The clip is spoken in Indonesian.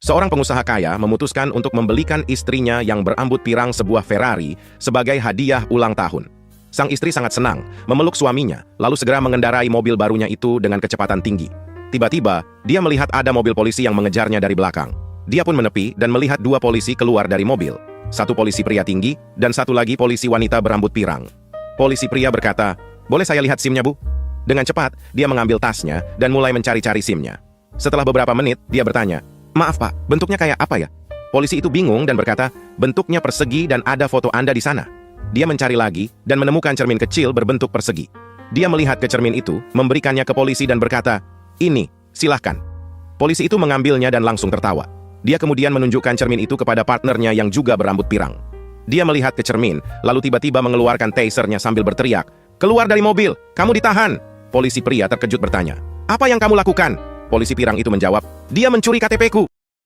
Seorang pengusaha kaya memutuskan untuk membelikan istrinya yang berambut pirang sebuah Ferrari sebagai hadiah ulang tahun. Sang istri sangat senang, memeluk suaminya, lalu segera mengendarai mobil barunya itu dengan kecepatan tinggi. Tiba-tiba, dia melihat ada mobil polisi yang mengejarnya dari belakang. Dia pun menepi dan melihat dua polisi keluar dari mobil. Satu polisi pria tinggi, dan satu lagi polisi wanita berambut pirang. Polisi pria berkata, "Boleh saya lihat SIM-nya, Bu?" Dengan cepat, dia mengambil tasnya dan mulai mencari-cari SIM-nya. Setelah beberapa menit, dia bertanya, "Maaf Pak, bentuknya kayak apa ya?" Polisi itu bingung dan berkata, "Bentuknya persegi dan ada foto Anda di sana." Dia mencari lagi dan menemukan cermin kecil berbentuk persegi. Dia melihat ke cermin itu, memberikannya ke polisi dan berkata, "Ini, silahkan." Polisi itu mengambilnya dan langsung tertawa. Dia kemudian menunjukkan cermin itu kepada partnernya yang juga berambut pirang. Dia melihat ke cermin, lalu tiba-tiba mengeluarkan tasernya sambil berteriak, "Keluar dari mobil! Kamu ditahan!" Polisi pria terkejut bertanya, "Apa yang kamu lakukan?" Polisi pirang itu menjawab, "Dia mencuri KTP-ku."